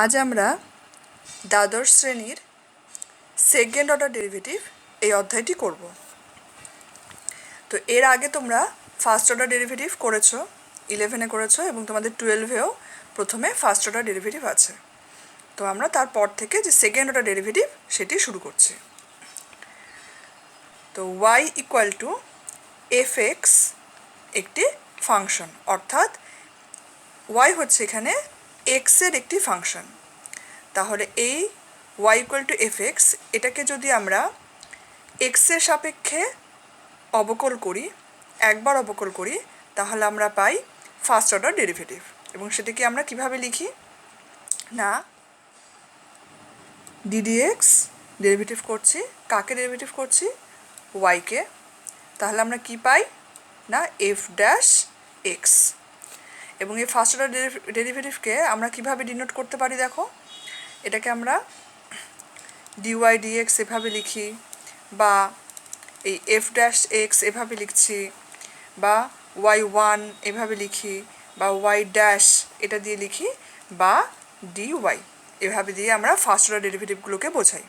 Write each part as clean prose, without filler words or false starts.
আজ আমরা দ্বাদশ শ্রেণীর সেকেন্ড অর্ডার ডেরিভেটিভ এই অধ্যায়টি করব। তো এর আগে তোমরা ফার্স্ট অর্ডার ডেরিভেটিভ করেছো, 11-এ করেছো এবং তোমাদের 12-এও প্রথমে ফার্স্ট অর্ডার ডেরিভেটিভ আছে। তো আমরা তারপর থেকে যে সেকেন্ড অর্ডার ডেরিভেটিভ সেটি শুরু করছি। তো y ইকুয়াল টু fx একটি ফাংশন, অর্থাৎ y হচ্ছে এখানে x এর একটি ফাংশন। তাহলে এই y ইকুয়াল টু fx এটাকে যদি আমরা x এর সাপেক্ষে অবকল করি, একবার অবকল করি, তাহলে আমরা পাই ফার্স্ট অর্ডার ডেরিভেটিভ। এবং সেটাকে আমরা কিভাবে লিখি না, ddx ডেরিভেটিভ করছি, কাকে ডেরিভেটিভ করছি? y-কে। তাহলে আমরা কি পাই না f ড্যাশ x। এবং এই ফার্স্ট অর্ডার ডেরিভেটিভকে আমরা কিভাবে ডিনোট করতে পারি দেখো, এটাকে আমরা dy dx এভাবে লিখি, বা এই f ড্যাশ x এভাবে লিখছি, বা y1 এভাবে লিখি, বা y ড্যাশ এটা দিয়ে লিখি, বা dy এভাবে দিয়ে আমরা ফার্স্ট অর্ডার ডেরিভেটিভগুলোকে বোঝাই।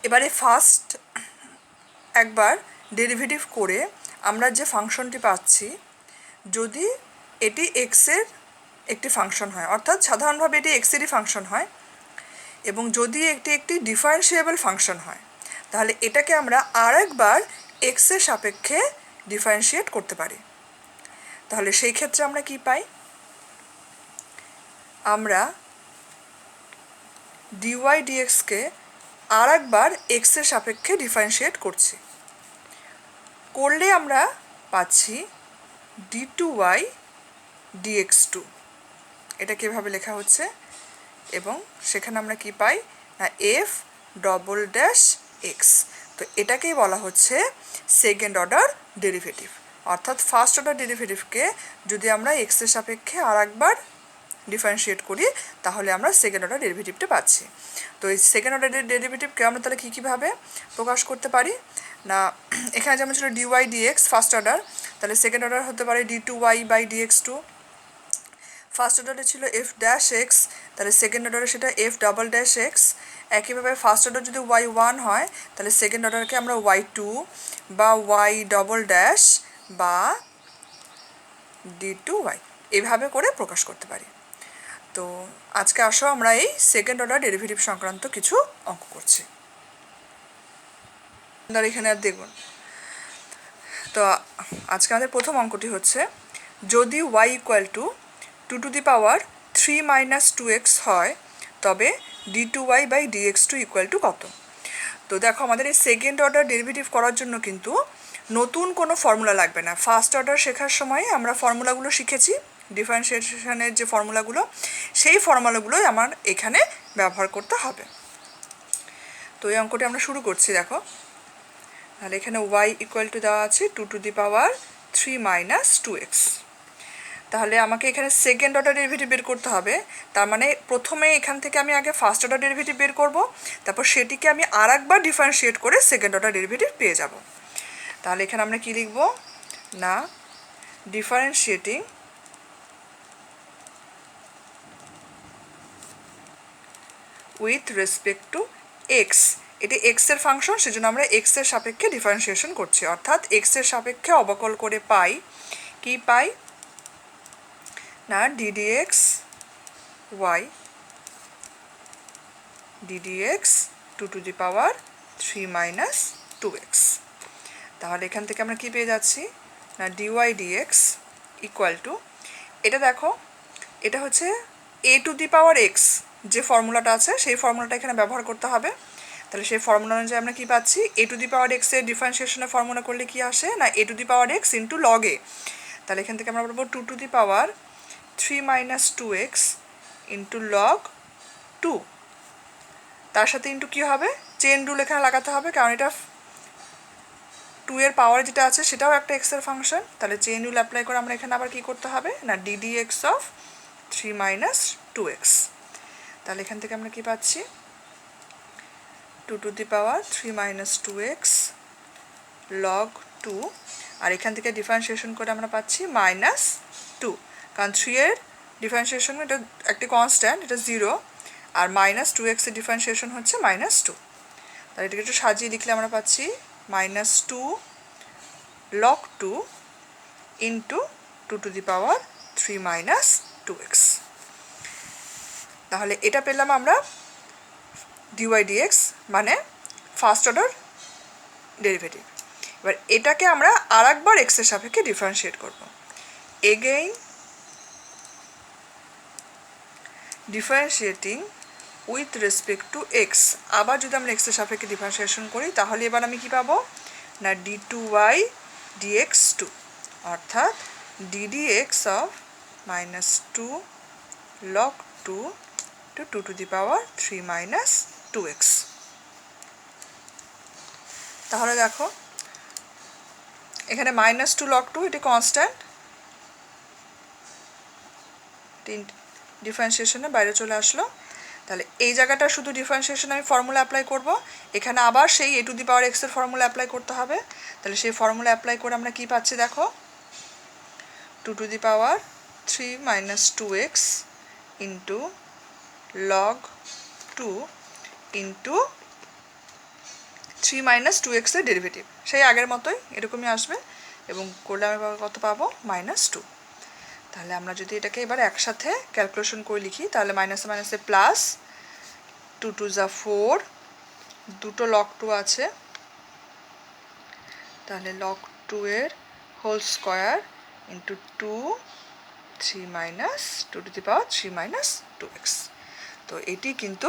এবারে ফার্স্ট একবার ডেরিভেটিভ করে আমরা যে ফাংশনটি পাচ্ছি, যদি এটি এক্সের একটি ফাংশন হয়, অর্থাৎ সাধারণভাবে এটি এক্সেরই ফাংশন হয়, এবং যদি এটি একটি ডিফারেন্সিয়েবল ফাংশন হয়, তাহলে এটাকে আমরা আর একবার এক্সের সাপেক্ষে ডিফারেন্সিয়েট করতে পারি। তাহলে সেই ক্ষেত্রে আমরা কি পাই? আমরা dy dx-কে আর একবার এক্সের সাপেক্ষে ডিফারেন্সিয়েট করছি, করলে আমরা পাচ্ছি d2y dx2। এটা কীভাবে লেখা হচ্ছে, এবং সেখানে আমরা কি পাই না f ডবল ড্যাশ x। তো এটাকেই বলা হচ্ছে সেকেন্ড অর্ডার ডেরিভেটিভ। অর্থাৎ ফার্স্ট অর্ডার ডেরিভেটিভকে যদি আমরা এক্সের সাপেক্ষে আর একবার ডিফারেন্সিয়েট করি, তাহলে আমরা সেকেন্ড অর্ডার ডেরিভেটিভটা পাচ্ছি। তো এই সেকেন্ড অর্ডার ডেরিভেটিভকে আমরা তাহলে কীভাবে প্রকাশ করতে পারি না, এখানে যেমন ছিল dy dx ফার্স্ট অর্ডার, তাহলে সেকেন্ড অর্ডার হতে পারে d2y বাই dx2। ফার্স্ট অর্ডারে ছিল f ড্যাশ এক্স, তাহলে সেকেন্ড অর্ডারে সেটা f ডাবল ড্যাশ এক্স। একইভাবে ফার্স্ট অর্ডার যদি y1 হয়, তাহলে সেকেন্ড অর্ডারকে আমরা y2 বা y ডবল ড্যাশ বা d2y এভাবে করে প্রকাশ করতে পারি। তো আজকে আসো আমরা এই সেকেন্ড অর্ডার ডেরিভেটিভ সংক্রান্ত কিছু অঙ্ক করছি। এখানে আর দেখুন, তো আজকে আমাদের প্রথম অঙ্কটি হচ্ছে, যদি y equal two 2 two the power 3 minus 2x হয়, তবে d2y by dx2 equal to কত? তো দেখো, আমাদের এই সেকেন্ড অর্ডার ডেরিভেটিভ করার জন্য কিন্তু নতুন কোনো ফর্মুলা লাগবে না। ফার্স্ট অর্ডার শেখার সময় আমরা ফর্মুলাগুলো শিখেছি, ডিফারেন্সিয়েশনের যে ফর্মুলাগুলো, সেই ফর্মুলাগুলোই আমার এখানে ব্যবহার করতে হবে। তো এই অঙ্কটি আমরা শুরু করছি। দেখো, তাহলে এখানে y ইকুয়াল টু দেওয়া আছে 2 two the power 3 minus 2x। তাহলে আমাকে এখানে সেকেন্ড অর্ডার ডেরিভেটিভ বের করতে হবে। তার মানে প্রথমে এখান থেকে আমি আগে ফার্স্ট অর্ডার ডেরিভেটিভ বের করব, তারপর সেটিকে আমি আর একবার ডিফারেন্সিয়েট করে সেকেন্ড অর্ডার ডেরিভেটিভ পেয়ে যাব। তাহলে এখানে আমরা কি লিখব না, differentiating with respect to x. এটি এক্স এর ফাংশন, সেজন্য আমরা এক্স এর সাপেক্ষে ডিফারেন্সিয়েশন করছি, অর্থাৎ এক্স এর সাপেক্ষে অবকল করে পাই কি পাই না ddx y ddx 2 two the power 3 minus 2x। তাহলে এখান থেকে আমরা কি পেয়ে যাচ্ছি না dy dx ইকুয়াল টু, এটা দেখো, এটা হচ্ছে a two the power x, যে ফর্মুলাটা আছে সেই ফর্মুলাটা এখানে ব্যবহার করতে হবে। তাহলে সেই ফর্মুলা অনুযায়ী আমরা কি পাচ্ছি, a two the power x এর ডিফারেন্সিয়েশনের ফর্মুলা করলে কি আসে না a two the power x into log a। তাহলে এখান থেকে আমরা বলবো 2 two the power 3 minus 2x into log 2। তার সাথে ইন্টু কী হবে, চেন রুল এখানে লাগাতে হবে, কারণ এটা 2 এর পাওয়ার যেটা আছে সেটাও একটা এক্স এর ফাংশন। তাহলে চেন রুল অ্যাপ্লাই করে আমরা এখানে আবার কী করতে হবে না ddx অফ 3 মাইনাস 2x। তাহলে এখান থেকে আমরা কী পাচ্ছি 2 two the power 3 minus 2x log 2, আর এখান থেকে ডিফারেন্সিয়েশন করে আমরা পাচ্ছি মাইনাস 2, কারণ 3 এর ডিফারেন্সিয়েশন এটা একটি কনস্ট্যান্ট, এটা 0, আর -2x এর ডিফারেন্সিয়েশন হচ্ছে -2। তাহলে এটাকে একটু সাজিয়ে লিখলে আমরা পাচ্ছি -2 log 2 ইন্টু 2⁻³ - 2x। তাহলে এটা পেলাম আমরা dy dx, মানে ফার্স্ট অর্ডার ডেরিভেটিভ। এবার এটাকে আমরা আরেকবার x এর সাপেক্ষে ডিফারেন্সিয়েট করব। Again differentiating with respect two x, আবার যদি আমরা x এর সাপেক্ষে ডিফারেন্সিয়েশন করি তাহলে এবার আমি কি পাবো না d2y dx2, অর্থাৎ ddx of -2 log 2 to 2⁻³ - 2x। তাহলে দেখো এখানে -2 log 2 এটি কনস্ট্যান্ট, ডিফারেন্সিয়েশনের বাইরে চলে আসলো। তাহলে এই জায়গাটা শুধু ডিফারেন্সিয়েশন আমি ফর্মুলা অ্যাপ্লাই করব, এখানে আবার সেই a⁴x এর ফর্মুলা অ্যাপ্লাই করতে হবে। তাহলে সেই ফর্মুলা অ্যাপ্লাই করে আমরা কি পাচ্ছি দেখো, 2⁻³ - 2x into log 2 into 3 - 2x এর ডেরিভেটিভ সেই আগের মতোই এরকমই আসবে, এবং করলে আমরা কত পাবো -2। তাহলে আমরা যদি এটাকে এবার একসাথে ক্যালকুলেশন করে লিখি তাহলে মাইনাসে মাইনাসে প্লাস, 2 2 যা 4, দুটো log 2 আছে, তাহলে log 2 এর হোল স্কোয়ার ইন্টু 2 3 - 2⁻³ - 2x। তো এটি কিন্তু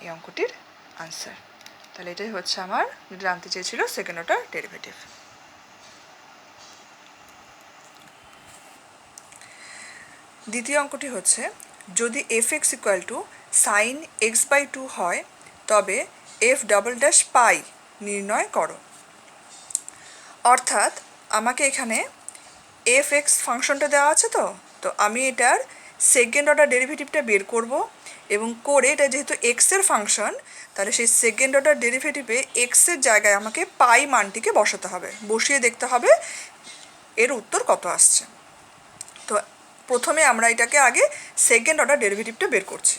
এই অঙ্কটির আনসার। তাহলে এটাই হচ্ছে আমার যেটা জানতে চেয়েছিল সেকেন্ড অর্ডার ডেরিভেটিভ। দ্বিতীয় অঙ্কটি হচ্ছে, যদি f(x) = sin x/2 হয় তবে f"π নির্ণয় করো। অর্থাৎ আমাকে এখানে f(x) ফাংশনটা দেওয়া আছে, তো আমি এটার সেকেন্ড অর্ডার ডেরিভেটিভটা বের করব, এবং করে এটা যেহেতু x এর ফাংশন তাহলে সেই সেকেন্ড অর্ডার ডেরিভেটিভে x এর জায়গায় আমাকে পাই মানটিকে বসাতে হবে, বসিয়ে দেখতে হবে এর উত্তর কত আসছে। তো প্রথমে আমরা এটাকে আগে সেকেন্ড অর্ডার ডেরিভেটিভটা বের করছি।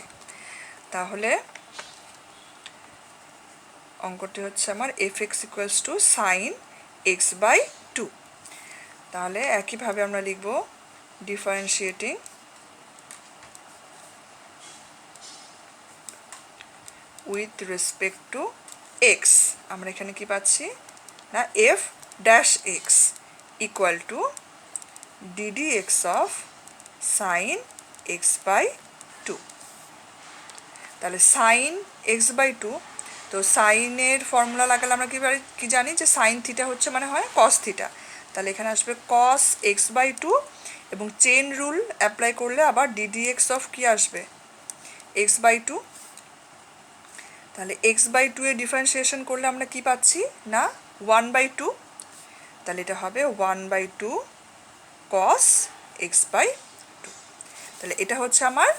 তাহলে অঙ্কটি হচ্ছে আমার f(x) = sin x/2। তাহলে একইভাবে আমরা লিখব differentiating with respect two x। আমরা এখানে কি পাচ্ছি না f'(x) = ddx of sin x/2। তাহলে sin x/2, তো সাইনের ফর্মুলা লাগালে আমরা কি জানি যে সাইন থিটা হচ্ছে মানে হয় cos থিটা। তাহলে এখানে আসবে cos x/2, এবং চেন রুল অ্যাপ্লাই করলে আবার ddx অফ কি আসবে x/2। তাহলে x/2 এর ডিফারেন্সিয়েশন করলে আমরা কি পাচ্ছি না 1/2, তাহলে এটা হবে 1/2 cos x/2। তাহলে এটা হচ্ছে আমার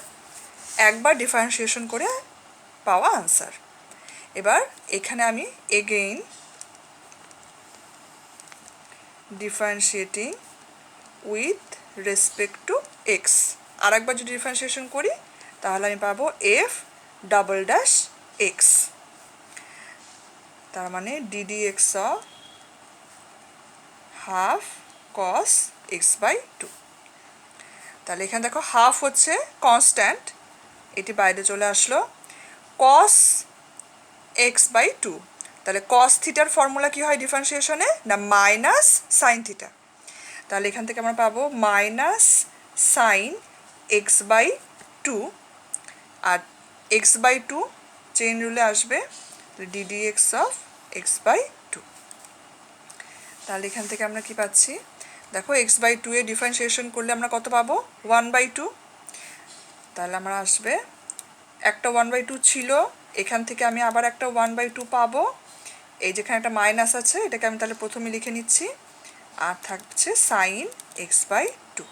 একবার ডিফারেন্সিয়েশন করে পাওয়া আনসার। এবার এখানে আমি again differentiating with respect two x, আর একবার যদি ডিফারেন্সিয়েশন করি তাহলে আমি পাবো f'(x), তার মানে ddx of half cos x/2। তাহলে এখানে দেখো হাফ হচ্ছে কনস্ট্যান্ট, এটি বাইরে চলে আসলো, cos x/2, তাহলে cos থিটার ফর্মুলা কি হয় ডিফারেন্সিয়েশনে না মাইনাস সাইন থিটা। তাহলে এখান থেকে আমরা পাবো মাইনাস সাইন x/2, আর x/2 চেইন রুলে আসবে ddx অফ x/2। তাহলে এখান থেকে আমরা কি পাচ্ছি দেখো x/2 এর ডিফারেন্সিয়েশন করলে আমরা কত পাবো 1/2। তাহলে আমরা আসবে একটা 1/2 ছিল, এখান থেকে আমি আবার একটা 1/2 পাবো, এই যেখানে একটা মাইনাস আছে এটাকে আমি তাহলে প্রথমে লিখে নিচ্ছি, আর থাকছে সাইন x/2।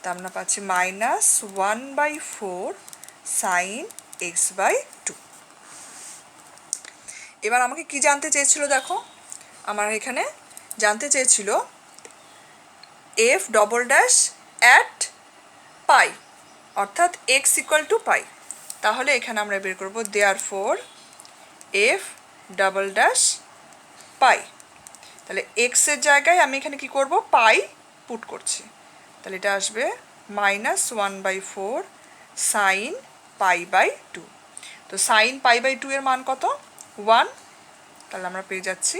তা আমরা পাচ্ছি -1/4 সাইন x/2। এবার আমাকে কি জানতে চেয়েছিল দেখো, আমার এখানে জানতে চেয়েছিল f" at π, অর্থাৎ এক্স ইকুয়াল টু পাই। তাহলে এখানে আমরা বের করব দেয়ারফোর এফ ডাবল ড্যাশ পাই। তাহলে এক্সের জায়গায় আমি এখানে কি করব, পাই পুট করছি। তাহলে এটা আসবে -1/4 সাইন পাই বাই 2। তো সাইন পাই বাই 2 এর মান কত, 1। তাহলে আমরা পেয়ে যাচ্ছি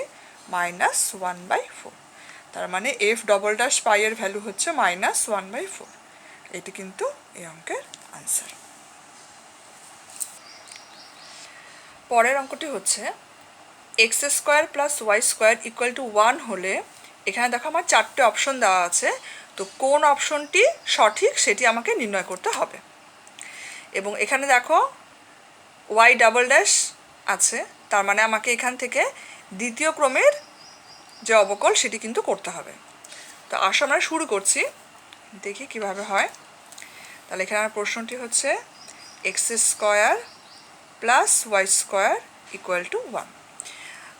-1/4। তার মানে এফ ডবল ড্যাশ পাই এর ভ্যালু হচ্ছে -1/4। এটি কিন্তু এই অঙ্কের আনসার। পরের অঙ্কটি হচ্ছে x square plus y square equal to 1 হলে, এখানে দেখো আমার 4টে অপশন দেওয়া আছে, তো কোন অপশনটি সঠিক সেটি আমাকে নির্ণয় করতে হবে। এবং এখানে দেখো ওয়াই ডাবল ড্যাশ আছে, তার মানে আমাকে এখান থেকে দ্বিতীয় ক্রমের যে অবকল সেটি কিন্তু করতে হবে। তো আসো আমরা শুরু করছি, দেখি কিভাবে হয়। তাহলে এখানে আমার প্রশ্নটি হচ্ছে x square plus y square equal to 1।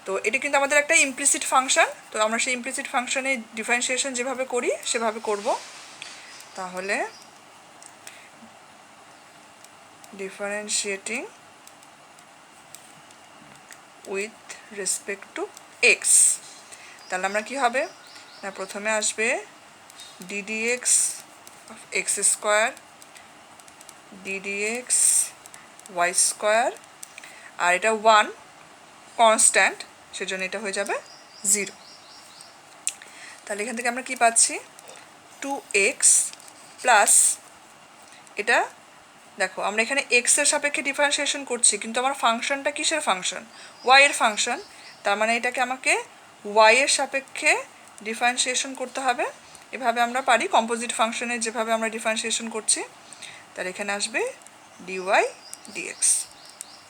তো এটি কিন্তু আমাদের একটা ইমপ্লিসিট ফাংশন, তো আমরা সেই ইমপ্লিসিট ফাংশনে ডিফারেন্সিয়েশন যেভাবে করি সেভাবে করব। তাহলে differentiating with respect to x, তাহলে আমরা কি হবে না, প্রথমে আসবে D D X of X square D D X Y square, আর এটা 1 কনস্ট্যান্ট, সেজন্য এটা হয়ে যাবে 0। তাহলে এখান থেকে আমরা কি পাচ্ছি, 2x প্লাস, এটা দেখো আমরা এখানে এক্স এর সাপেক্ষে ডিফারেন্সিয়েশন করছি, কিন্তু আমার ফাংশনটা কিসের ফাংশন, ওয়াই এর ফাংশন। তার মানে এটাকে আমাকে ওয়াই এর সাপেক্ষে ডিফারেন্সিয়েশন করতে হবে। এভাবে আমরা পারি কম্পোজিট ফাংশনের যেভাবে আমরা ডিফারেন্সিয়েশন করছি। তার এখানে আসবে ডিওয়াই ডিএক্স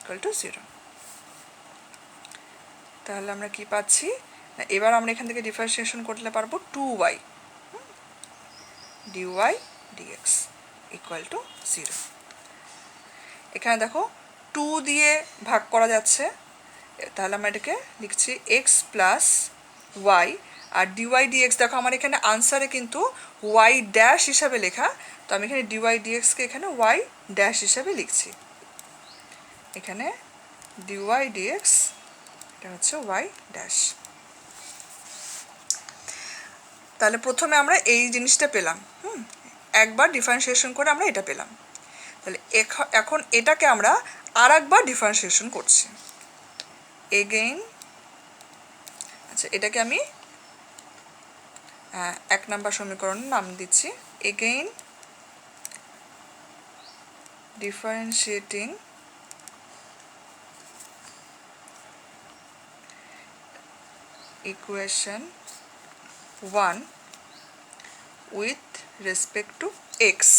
ইকুয়াল টু 0। তাহলে আমরা কি পাচ্ছি না, এবার আমরা এখান থেকে ডিফারেন্সিয়েশন করতে পারবো 2y dy d x equal to 0। এখানে দেখো 2 দিয়ে ভাগ করা যাচ্ছে, তাহলে আমরা এটাকে লিখছি এক্স প্লাস ওয়াই, আর ডিওয়াই ডিএক্স দেখো আমার এখানে আনসারে কিন্তু ওয়াই ড্যাশ হিসাবে লেখা, তো আমি এখানে ডিওয়াই ডিএক্সকে এখানে ওয়াই ড্যাশ হিসাবে লিখছি। এখানে ডিওয়াই ডিএক্স এটা হচ্ছে ওয়াই ড্যাশ। তাহলে প্রথমে আমরা এই জিনিসটা পেলাম, একবার ডিফারেন্সিয়েশন করে আমরা এটা পেলাম। তাহলে এখন এটাকে আমরা আর একবার ডিফারেন্সিয়েশন করছি এগেইন। আচ্ছা, এটাকে আমি 1 নম্বর সমীকরণের নাম দিচ্ছি again differentiating equation 1 with respect to x.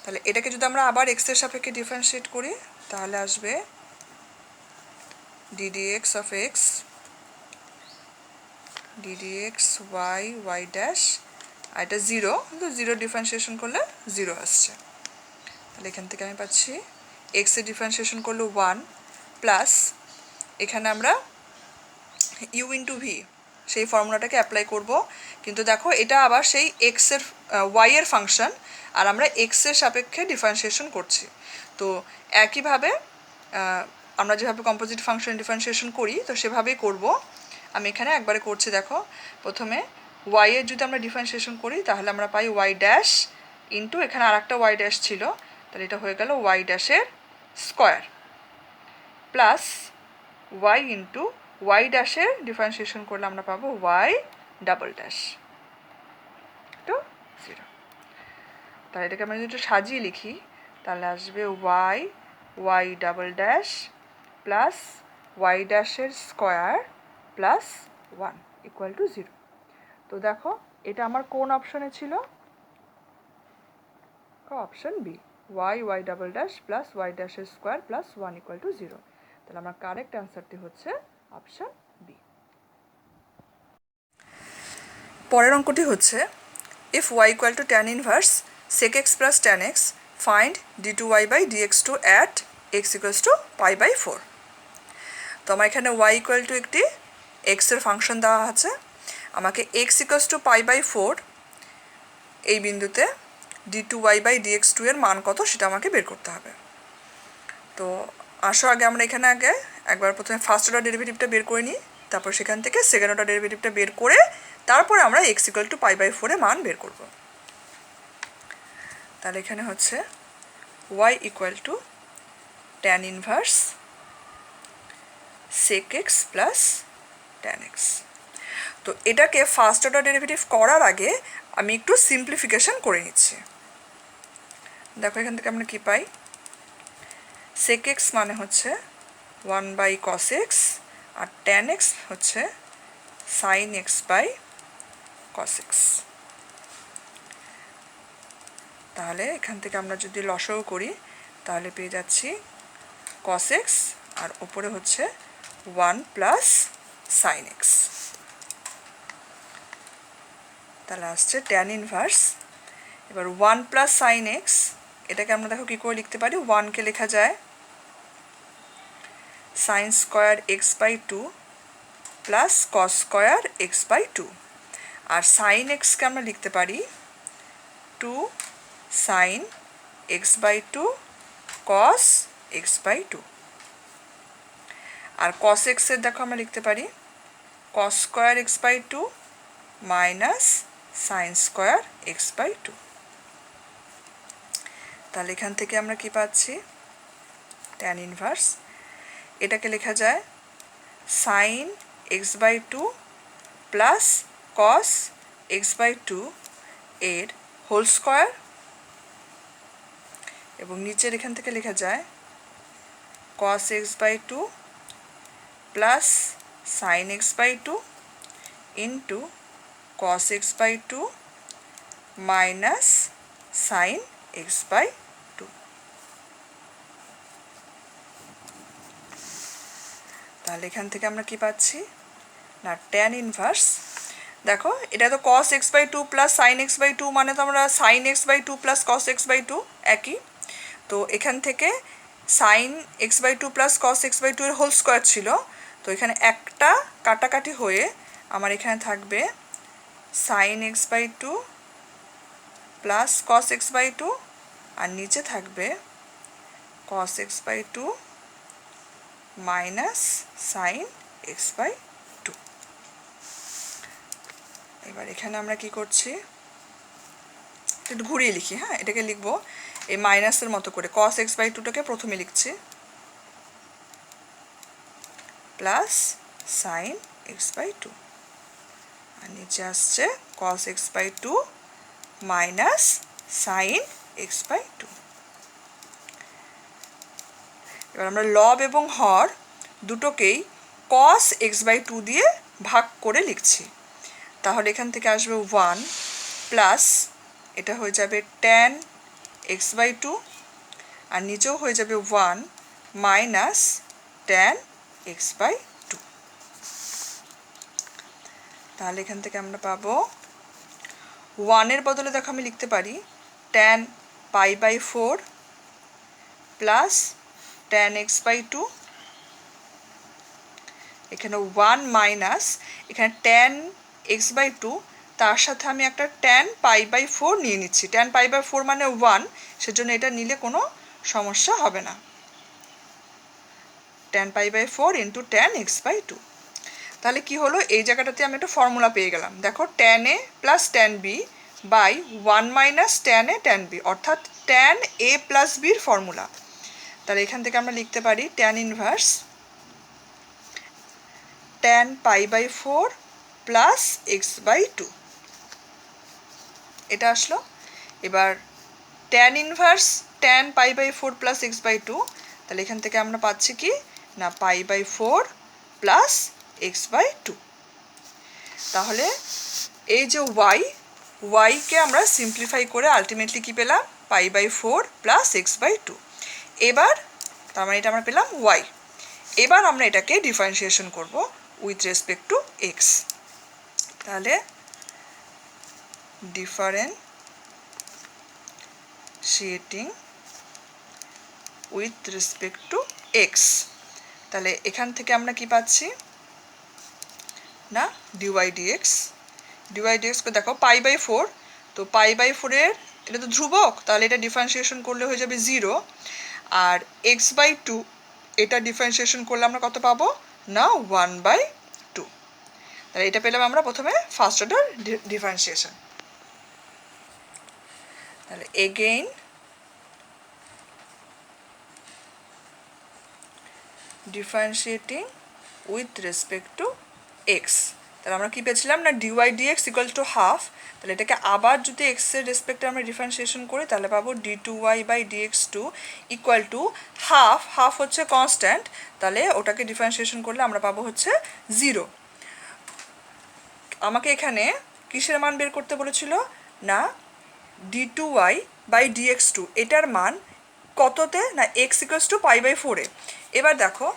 তাহলে এটাকে যদি আমরা আবার এক্স এর সাপেক্ষে ডিফারেন্সিয়েট করি, তাহলে আসবে D D X of X D D X Y Y dash, আর এটা 0, কিন্তু 0 ডিফারেন্সিয়েশন করলে 0 আসছে। তাহলে এখান থেকে আমি পাচ্ছি এক্স এর ডিফারেন্সিয়েশন করলে 1 প্লাস, এখানে আমরা ইউ ইন্টু ভি সেই ফর্মুলাটাকে অ্যাপ্লাই করব, কিন্তু দেখো এটা আবার সেই এক্সের ওয়াই এর ফাংশন, আর আমরা এক্সের সাপেক্ষে ডিফারেন্সিয়েশন করছি। তো একইভাবে আমরা যেভাবে কম্পোজিট ফাংশন ডিফারেন্সিয়েশন করি তো সেভাবেই করব। আমি এখানে একবারে করছি, দেখো প্রথমে ওয়াই এর যদি আমরা ডিফারেন্সিয়েশন করি তাহলে আমরা পাই ওয়াই ড্যাশ ইন্টু, এখানে আর একটা ওয়াই ড্যাশ ছিল, তাহলে এটা হয়ে গেল ওয়াই ড্যাশের square plus y into y ড্যাশের ডিফারেন্সিয়েশন করলে আমরা পাবো ওয়াই ডাবল ড্যাশ টু 0। তাহলে এটাকে আমরা যদি একটু সাজিয়ে লিখি তাহলে আসবে y y double dash plus y ড্যাশের স্কোয়ার প্লাস 1 ইকুয়াল টু 0। তো দেখো এটা আমার কোন অপশনে ছিল, option B, y y double dash plus y ড্যাশের স্কোয়ার প্লাস 1 ইকুয়াল টু 0। তাহলে আমার কারেক্ট অ্যান্সারটি হচ্ছে অপশন বি। পরের অঙ্কটি হচ্ছে if y equal to tan inverse sec x plus tan x find d2y by dx2 at x equals to pi by 4। তো আমার এখানে ওয়াই ইকুয়াল টু একটি এক্সের ফাংশন দেওয়া আছে, আমাকে x equals to pi by 4 এই বিন্দুতে d2y/dx2 এর মান কত সেটা আমাকে বের করতে হবে। তো আসো আগে আমরা এখানে একবার প্রথমে ফার্স্ট অর্ডার ডেরিভেটিভটা বের করে নিই, তারপর সেখান থেকে সেকেন্ড অর্ডার ডেরিভেটিভটা বের করে তারপরে আমরা x=π/4 এর মান বের করব। তাহলে এখানে হচ্ছে y tan inverse sec x plus tan x। তো এটাকে ফার্স্ট অর্ডার ডেরিভেটিভ করার আগে আমি একটু সিম্পলিফিকেশন করে নিচ্ছি। দেখো এখান থেকে আমরা কি পাই, sec x মানে হচ্ছে 1/cos x আর tan x হচ্ছে sin x/cos x। তাহলে এখান থেকে আমরা যদি লসাগু করি তাহলে পেয়ে যাচ্ছি cos x আর উপরে হচ্ছে 1 প্লাস sin x। তাহলে আসছে tan ইনভার্স, এবার 1 প্লাস sin x, এটাকে আমরা দেখো কী করে লিখতে পারি, 1কে লেখা যায় sin square x/2 plus cos square x/2, আর sin x-কে আমরা লিখতে পারি 2 sin x/2 cos x/2, আর cos x এর দেখো আমরা লিখতে পারি cos square x/2 minus sin square x/2। তাহলে এখান থেকে আমরা কি পাচ্ছি, tan ইনভার্স, এটাকে লেখা যায় sin x/2 plus cos x/2 এর হোল স্কোয়ার, এবং নিচের এখান থেকে লেখা যায় cos x/2 plus sin x/2 into cos x/2 minus sin x/2। তাহলে এখান থেকে আমরা কি পাচ্ছি না, tan ইনভার্স, দেখো এটা তো cos x/2 plus sin x/2 মানে তো আমরা sin x/2 plus cos x/2 একই। তো এখান থেকে sin x/2 plus cos x/2 এর হোল স্কোয়ার ছিল, তো এখানে একটা কাটাকাটি হয়ে আমার এখানে থাকবে sin x/2 plus cos x/2 আর নিচে থাকবে cos x/2 minus sin x/2। এবার এখানে আমরা কি করছি, একটু ঘুরিয়ে লিখি, হ্যাঁ এটাকে লিখবো এই মাইনাসের মতো করে, cos x/2টাকে প্রথমে লিখছি প্লাস sin x/2 আর নিচে আসছে cos x/2 minus sin x/2। এবার আমরা লব এবং হর দুটোকেই cos x/2 দিয়ে ভাগ করে লিখছি, তাহলে এখান থেকে আসবে 1 প্লাস এটা হয়ে যাবে tan x/2 আর নিচেও হয়ে যাবে 1 মাইনাস tan x/2। তাহলে এখান থেকে আমরা পাবো 1 এর বদলে দেখো আমি লিখতে পারি tan π/4 প্লাস tan x/2, এখানে 1 মাইনাস এখানে tan x/2, তার সাথে আমি একটা tan π/4 নিয়ে নিচ্ছি, tan π/4 মানে 1, সেজন্য এটা নিলে কোনো সমস্যা হবে না, tan π/4 ইন্টু tan x/2। তাহলে কি হলো, এই জায়গাটাতে আমি একটা ফর্মুলা পেয়ে গেলাম, দেখো tan a plus tan b by 1 minus tan a tan b, অর্থাৎ tan a প্লাস বির ফর্মুলা। তাহলে এখান থেকে আমরা লিখতে পারি tan inverse tan π/4 plus x/2, এটা আসলো। এবার tan inverse tan π/4 plus x/2, তাহলে এখান থেকে আমরা পাচ্ছি কি না π/4 প্লাস x/2। তাহলে এই যে y-কে আমরা সিম্পলিফাই করে আলটিমেটলি কি পেলাম, π/4 প্লাস x/2। এবার তার মানে এটা আমরা পেলাম y। এবার আমরা এটাকে ডিফারেন্সিয়েশন করব উইথ রেসপেক্ট টু x। তাহলে differentiating with respect two x, তাহলে এখান থেকে আমরা কি পাচ্ছি না dy dx, কে দেখো π/4, তো π/4 এর এটা তো ধ্রুবক, তাহলে এটা ডিফারেন্সিয়েশন করলে হয়ে যাবে 0। আর x/2 এটা ডিফারেন্সিয়েশন করলে আমরা কত পাবো না 1/2। তাহলে এটা পেলাম আমরা প্রথমে ফার্স্ট অর্ডার ডিফারেন্সিয়েশন। তাহলে again differentiating with respect to x, তাহলে আমরা কি পেয়েছিলাম না d y d x equal to half. তাহলে এটাকে আবার যদি এক্সের রেসপেক্টে আমরা ডিফারেন্সিয়েশন করি তাহলে পাবো d2y/dx2 equal to half. Half হচ্ছে কনস্ট্যান্ট, তাহলে ওটাকে ডিফারেন্সিয়েশন করলে আমরা পাবো হচ্ছে 0। আমাকে এখানে কিসের মান বের করতে বলেছিল না d2y/dx2, এটার মান কততে না x ইকুয়ালস টু π/4 এ। এবার দেখো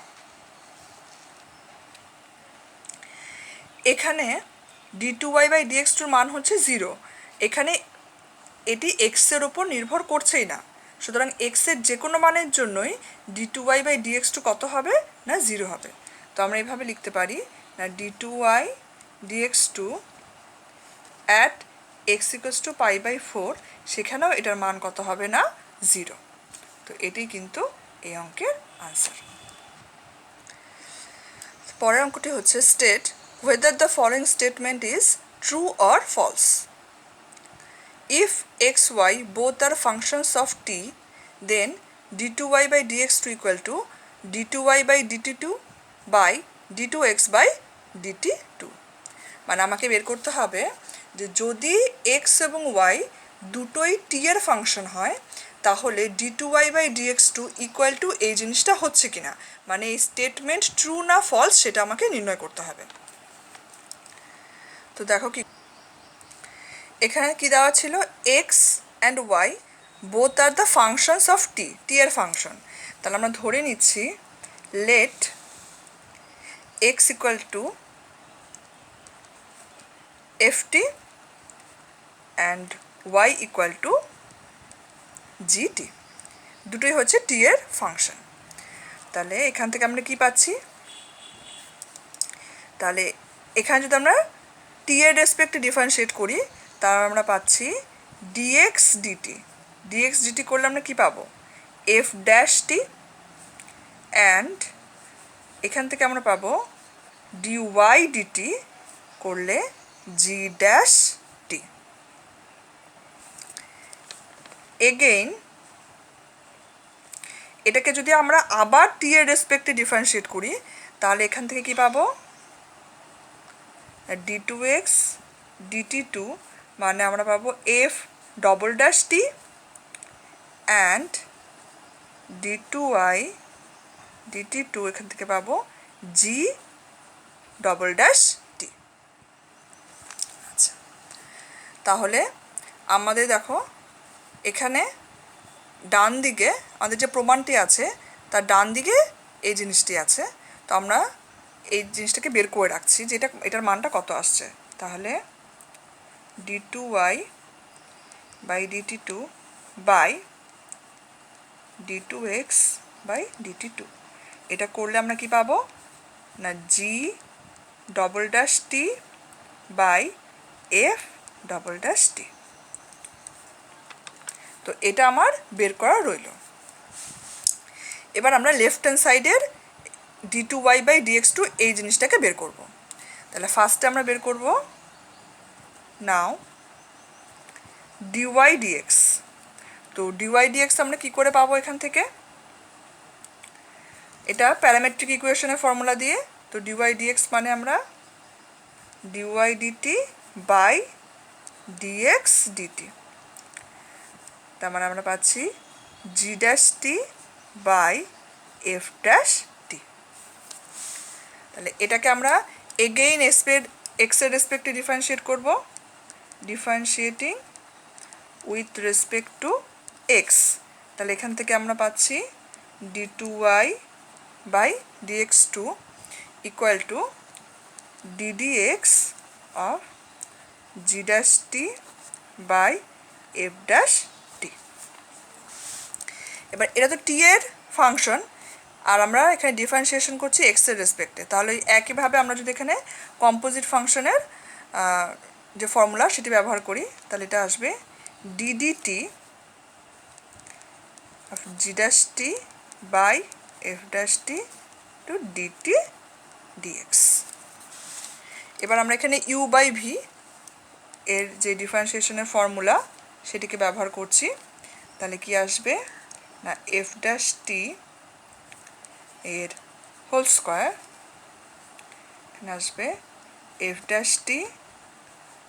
এখানে d2y/dx2 মান হচ্ছে 0, এখানে এটি এক্সের ওপর নির্ভর করছেই না, সুতরাং এক্সের যে কোনো মানের জন্যই d2y/dx2 কত হবে না 0 হবে। তো আমরা এইভাবে লিখতে পারি না d2y/dx2 at x equals to π/4, সেখানেও এটার মান কত হবে না 0। তো এটি কিন্তু এই অঙ্কের আনসার। পরের অঙ্কটি হচ্ছে state whether the following statement is true or false. If x, y both are functions of t, then d2y/dx2 equal to d2y/dt2 by d2x/dt2। মানে আমাকে বের করতে হবে যে যদি x এবং y দুটোই t এর ফাংশন হয় তাহলে d2y/dx2 ইকুয়াল টু এই জিনিসটা হচ্ছে কিনা, মানে এই স্টেটমেন্ট ট্রু না ফলস সেটা আমাকে নির্ণয় করতে হবে। তো দেখো কি এখানে কি দেওয়া ছিল, X and Y both are the functions of T, T এর ফাংশন। তাহলে আমরা ধরে নিচ্ছি let X equal to F T and Y equal to G T, দুটোই হচ্ছে টি এর ফাংশন। তাহলে এখান থেকে আমরা কি পাচ্ছি, তাহলে এখানে যদি আমরা টি এর রেসপেক্টে ডিফারেন্সিয়েট করি তাহলে আমরা পাচ্ছি ডিএক্স ডিটি। ডিএক্স ডিটি করলে আমরা কি পাবো এফ ড্যাশ টি, অ্যান্ড এখান থেকে আমরা পাবো ডিওয়াই ডিটি করলে জি ড্যাশ টি। এগেইন এটাকে যদি আমরা আবার টি এর রেসপেক্টে ডিফারেন্সিয়েট করি তাহলে এখান থেকে কি পাবো d2x dt2 মানে আমরা পাবো F double dash T and d2y dt2 এখান থেকে পাবো জি ডবল ড্যাশ টি। আচ্ছা, তাহলে আমাদের দেখো এখানে ডান দিকে আমাদের যে প্রমাণটি আছে তার ডান দিকে এই জিনিসটি আছে, তো আমরা এই জিনিসটাকে বের করে রাখছি যে এটার মানটা কত আসছে। তাহলে d2y/dt2 বাই d2x/dt2 এটা করলে আমরা কি পাবো না G double dash T by F double dash T. তো এটা আমার বের করা রইল। এবার আমরা লেফট হ্যান্ড সাইডের d2y/dx2 এই জিনিসটাকে বের করব। তাহলে ফার্স্টে আমরা বের করব নাও dy dx। তো dy dx আমরা কি করে পাবো এখান থেকে, এটা প্যারামেট্রিক ইকুয়েশনের ফর্মুলা দিয়ে। তো dy dx মানে আমরা dy dt by dx dt, তার মানে আমরা পাচ্ছি g dash T by f dash t. তাহলে এটাকে আমরা এগেইন এক্সের রেসপেক্টে ডিফারেন্সিয়েট করব, differentiating with respect to x. তাহলে এখান থেকে আমরা পাচ্ছি d2y/dx2 equal to ddx of g dash T by f dash t. এবার এটা তো টি এর ফাংশন আর আমরা এখানে ডিফারেন্সিয়েশন করছি এক্সের রেসপেক্টে, তাহলে একইভাবে আমরা যদি এখানে কম্পোজিট ফাংশনের যে ফর্মুলা সেটি ব্যবহার করি তাহলে এটা আসবে ddt of g dash t by f dash t to dt dx। এবার আমরা এখানে u বাই v এর যে ডিফারেন্সিয়েশনের ফর্মুলা সেটিকে ব্যবহার করছি। তাহলে কি আসবে না f dash t এর হোল স্কয়ার এখানে আসবে f dash t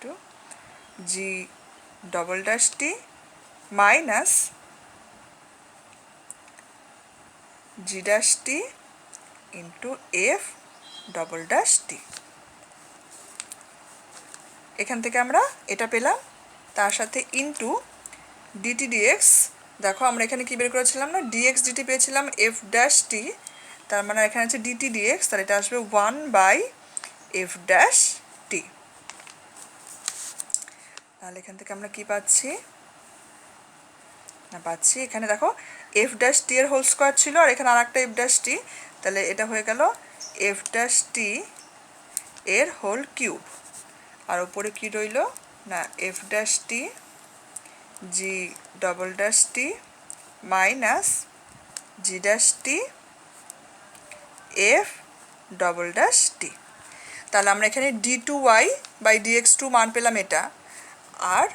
to g double dash t minus g dash t into f double dash t। এখান থেকে আমরা এটা পেলাম, তার সাথে ইন্টু dt dx। দেখো আমরা এখানে কি বের করেছিলাম না dx dt পেয়েছিলাম f ড্যাশ t, তার মানে এখানে আছে dt dx, তাহলে এটা আসবে 1 বাই f ড্যাশ t। তাহলে এখান থেকে আমরা কি পাচ্ছি না পাচ্ছি এখানে দেখো f ড্যাশ t এর হোল স্কয়ার ছিল আর এখানে আরেকটা f ড্যাশ t, তাহলে এটা হয়ে গেল f ড্যাশ t এর হোল কিউব। আর উপরে কি রইল না f dash t g double dash t minus g dash t f double dash t। তাহলে আমরা এখানে d2y বাই dx2 মান পেলাম এটা, আর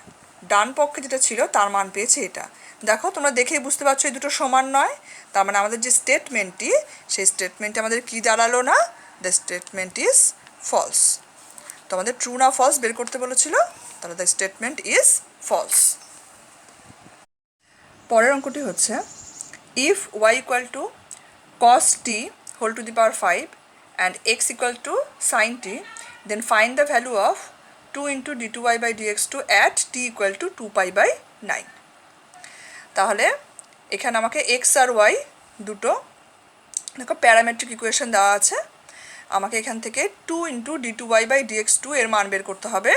ডান পক্ষে যেটা ছিল তার মান পেয়েছি এটা। দেখো তোমরা দেখেই বুঝতে পারছো এই দুটো সমান নয়, তার মানে আমাদের যে স্টেটমেন্টটি সেই স্টেটমেন্টে আমাদের কি দাঁড়ালো না দ্য স্টেটমেন্ট ইজ ফলস। তো আমাদের ট্রু না ফলস বের করতে বলেছিল, তাহলে দ্য স্টেটমেন্ট ইজ ফলস। পরের অঙ্কটি হচ্ছে if y equal to cos t whole to the power 5 and x equal to sin t, then find the value of 2 into d2y by dx2 at t equal to 2 pi by 9। তাহলে এখানে আমাকে x আর y দুটো দেখো parametric equation দেওয়া আছে, আমাকে এখান থেকে 2 into d2y by dx2 এর মান বের করতে হবে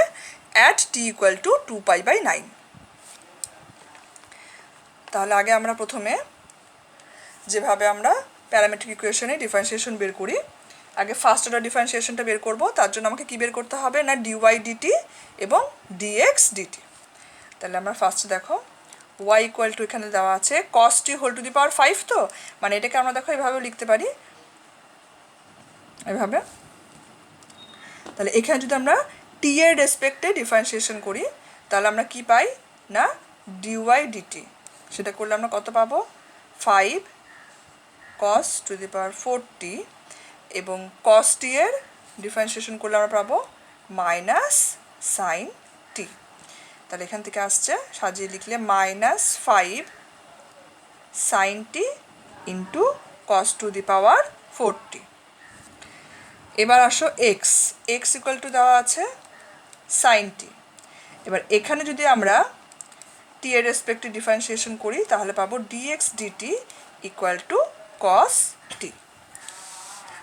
at t equal to 2 pi by 9। তাহলে আগে আমরা প্রথমে যেভাবে আমরা প্যারামেট্রিক ইকুয়েশনে ডিফারেন্সিয়েশন বের করি, আগে ফার্স্ট অর্ডার ডিফারেন্সিয়েশনটা বের করব। তার জন্য আমাকে কি বের করতে হবে না dy dt এবং dx dt। তাহলে আমরা ফার্স্টে দেখো y ইকুয়াল টু এখানে দেওয়া আছে cos t whole to the power 5, তো মানে এটাকে আমরা দেখো এভাবেও লিখতে পারি এভাবে। তাহলে এখানে যদি আমরা t এর রেসপেক্টে ডিফারেন্সিয়েশন করি তাহলে আমরা কি পাই না dy dt, সেটা করলে আমরা কত পাবো 5 cos to the power 4t, এবং cos t এর ডিফারেন্সিয়েশন করলে আমরা পাবো মাইনাস সাইন t। তাহলে এখান থেকে আসছে সাজিয়ে লিখলে minus 5 sine t into cos to the power 4t। এবার আসো x ইকুয়াল টু দেওয়া আছে সাইন t। এবার এখানে যদি আমরা t এর রেসপেক্টে ডিফারেন্সিয়েশন করি তাহলে পাবো dx dt equal to cos t।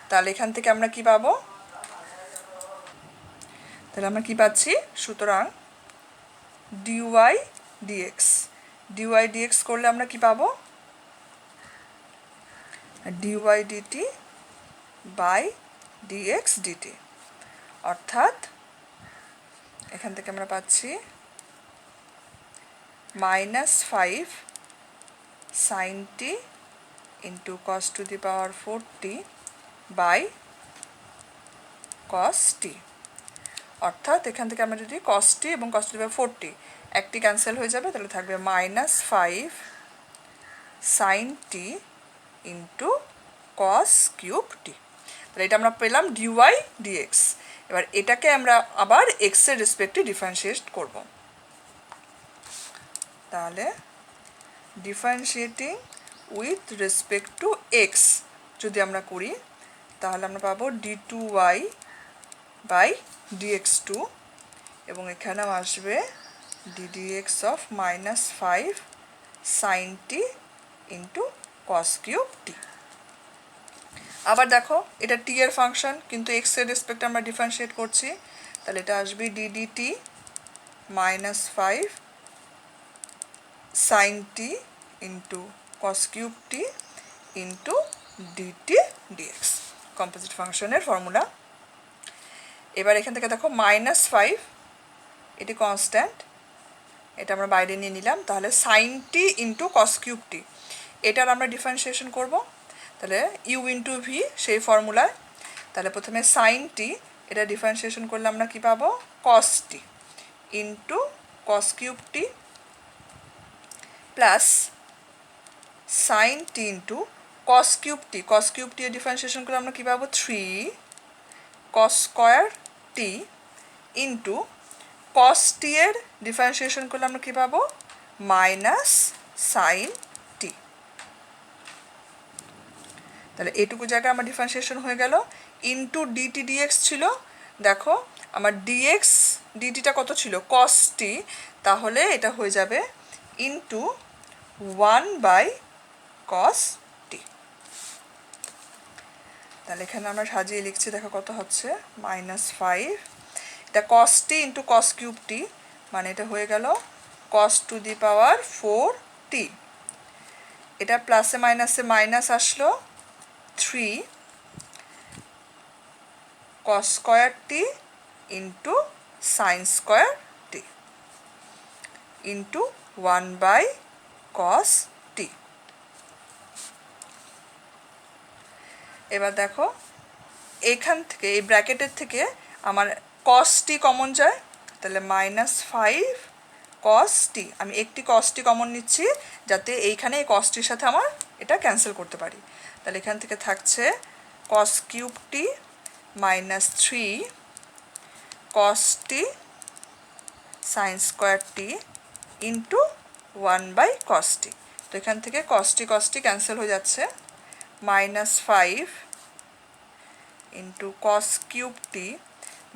তাহলে এখান থেকে আমরা কি পাবো, তাহলে আমরা কি পাচ্ছি, সুতরাং dy dx করলে আমরা কি পাবো dy dt by dx dt, অর্থাৎ এখান থেকে আমরা পাচ্ছি minus 5 sine t into cos to the power 4t by cos t, অর্থাৎ এখান থেকে আমরা যদি cos t এবং cos to the power 4t একটি ক্যান্সেল হয়ে যাবে, তাহলে থাকবে minus 5 sine t into cos cube t। তাহলে এটা আমরা পেলাম dy dx। এবার এটাকে আমরা আবার x এর রেসপেক্টে ডিফারেন্সিয়েট করব। তাহলে differentiating with respect two x যদি আমরা করি তাহলে আমরা পাবো d2y বাই dx2, এবং এখানেও আসবে ddx of minus 5 sine t into cos cube t। আবার দেখো এটা t এর ফাংশন কিন্তু x এর রেসপেক্টে আমরা ডিফারেন্সিয়েট করছি, তাহলে এটা আসবে ddt minus 5 sine t into cos cube t into dt dx, composite ফাংশনের ফর্মুলা। এবার এখান থেকে দেখো মাইনাস 5 এটি কনস্ট্যান্ট, এটা আমরা বাইরে নিয়ে নিলাম। তাহলে সাইন টি ইন্টু কস কিউব টি, এটার আমরা ডিফারেন্সিয়েশন করব। তাহলে ইউ ইন্টু ভি সেই ফর্মুলায়। তাহলে প্রথমে সাইন টি, এটা ডিফারেন্সিয়েশন করলে আমরা কি পাবো, কস টি ইন্টু কস কিউব টি প্লাস সাইন টি ইন্টু কস কিউব টি, কস কিউব টি এর ডিফারেন্সিয়েশন করলে আমরা কী পাবো, 3 কস স্কোয়ার টি ইন্টু কস টি এর ডিফারেন্সিয়েশন করলে আমরা কী পাবো, মাইনাস সাইন টি। তাহলে এটুকু জায়গায় আমার ডিফারেন্সিয়েশন হয়ে গেল। ইন্টু ডিটি ডিএক্স ছিল, দেখো আমার ডিএক্স ডিটিটা কত ছিল, কস টি, তাহলে এটা হয়ে যাবে ইন্টু 1/cos টি। তাহলে এখানে আমরা সাজিয়ে লিখছি, দেখো কত হচ্ছে, -5, এটা cos t into cos cube t, মানে এটা হয়ে গেল cos to the power 4t। এটা প্লাসে মাইনাসে মাইনাস আসলো, 3 cos স্কোয়ার টি ইন্টু সাইন স্কোয়ার টি ইন্টু 1/cos টি। এবার দেখো এখান থেকে, এই ব্র্যাকেটের থেকে আমার cos টি কমন যায়, তাহলে -5 cos টি, আমি একটি cos টি কমন নিচ্ছি যাতে এইখানে এই cos টির সাথে আমার এটা ক্যান্সেল করতে পারি। তাহলে এখান থেকে থাকছে cos কিউব টি -3 cos টি সাইন স্কোয়ার টি ইন্টু 1/cos টি। তো এখান থেকে cos টি ক্যান্সেল হয়ে যাচ্ছে, -5 ইন্টু cos কিউব টি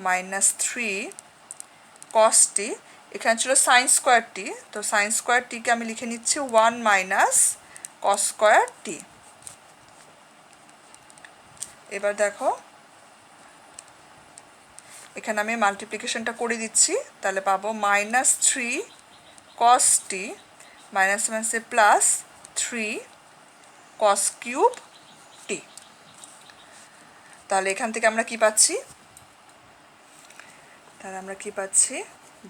-3 cos টি, এখানে ছিল সাইন স্কোয়ার টি, তো সাইন স্কোয়ার টিকে আমি লিখে নিচ্ছি 1 - cos স্কোয়ার টি। এবার দেখো এখানে আমি মাল্টিপ্লিকেশনটা করে দিচ্ছি, তাহলে পাবো -3 cos টি মাইনাস মাইনাসে প্লাস 3 cos কিউব টি। তাহলে এখান থেকে আমরা কি পাচ্ছি, তাহলে আমরা কি পাচ্ছি,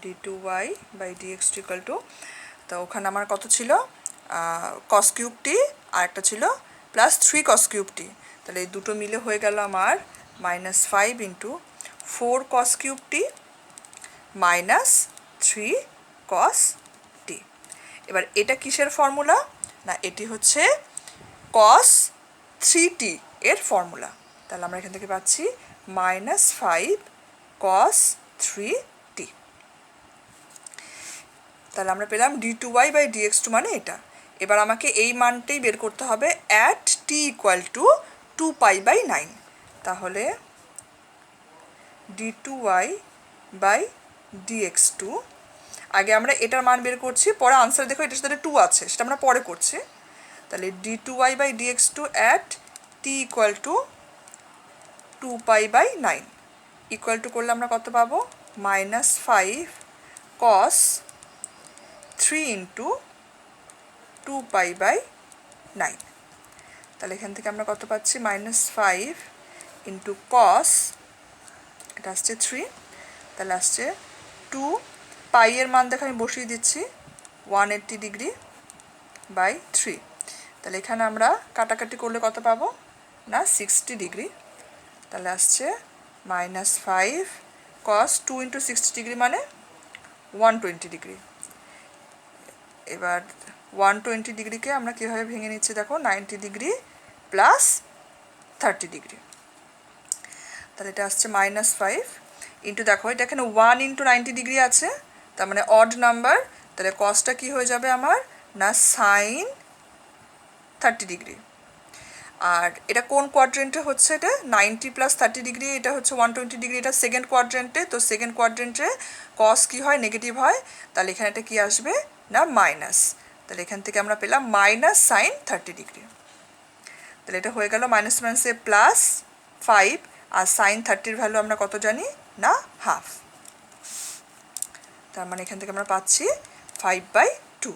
d2y/dx ইকুয়াল টু, তো ওখানে আমার কত ছিল, cos কিউব টি আর একটা ছিল প্লাস 3 cos কিউব টি, তাহলে এই দুটো মিলে হয়ে গেল আমার -5 ইন্টু 4 cos কিউব টি মাইনাস 3 cos টি। এবার এটা কিসের ফর্মুলা, না এটি হচ্ছে cos 3t এর ফর্মুলা। তাহলে আমরা এখান থেকে পাচ্ছি -5 cos 3t। তাহলে আমরা পেলাম d2y/dx মানে এটা। এবার আমাকে এই মানটাই বের করতে হবে at t ইকুয়াল টু 2π/9। তাহলে d2y/dx2, আগে আমরা এটার মান বের করছি, পরে আনসার দেখো এটার সাথে 2 আছে, সেটা আমরা পরে করছি। তাহলে d2y/dx2 at t equal to 2π/9 equal to করলে আমরা কত পাবো, -5 cos 3 ইন্টু 2π/9। তাহলে এখান থেকে আমরা কত পাচ্ছি, -5 ইন্টু cos, এটা আসছে 3, তাহলে আসছে 2, পাই এর মান দেখো আমি বসিয়ে দিচ্ছি 180 ডিগ্রি বাই 3। তাহলে এখানে আমরা কাটাকাটি করলে কত পাবো, না 60 ডিগ্রি। তাহলে আসছে -5 cos 2 ইন্টু 60 ডিগ্রি মানে 120 ডিগ্রি। এবার 120 ডিগ্রিকে আমরা কীভাবে ভেঙে নিচ্ছি, দেখো 90 ডিগ্রি প্লাস 30 ডিগ্রি। তাহলে এটা আসছে -5 ইন্টু, দেখো এটা এখানে 1 ইন্টু 90 ডিগ্রি আছে, তার মানে অড নাম্বার, তাহলে কসটা কী হয়ে যাবে আমার, না সাইন 30 ডিগ্রি। আর এটা কোন কোয়াড্রেন্টে হচ্ছে, এটা 90 প্লাস 30 ডিগ্রি, এটা হচ্ছে 120 ডিগ্রি, এটা সেকেন্ড কোয়াড্রেন্টে। তো সেকেন্ড কোয়াড্রেন্টে কস কী হয়, নেগেটিভ হয়, তাহলে এখানে এটা কী আসবে, না মাইনাস। তাহলে এখান থেকে আমরা পেলাম -sin 30 ডিগ্রি। তাহলে এটা হয়ে গেল মাইনাস মাইনাসে প্লাস 5, আর সাইন 30-র ভ্যালু আমরা কত জানি, না হাফ। তার মানে এখান থেকে আমরা পাচ্ছি 5/2।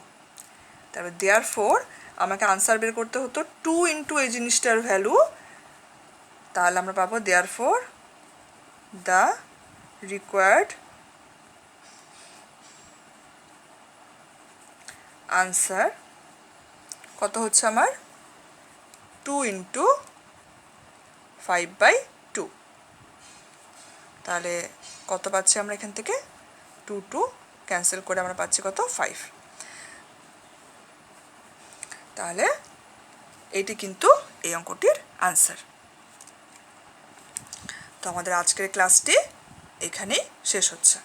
তারপর দেয়ারফোর আমাকে আনসার বের করতে হতো 2 ইন্টু এই জিনিসটার ভ্যালু, তাহলে আমরা পাবো দেয়ারফোর দ্য রিকোয়ার্ড আনসার কত হচ্ছে আমার 2 ইন্টু 5/2। তাহলে কত পাচ্ছি আমরা এখান থেকে 2 ক্যান্সেল করে আমরা পাচ্ছি কত 5। তাহলে এটি কিন্তু এই অঙ্কটির আনসার। তো আমাদের আজকের ক্লাসটি এখানেই শেষ হচ্ছে।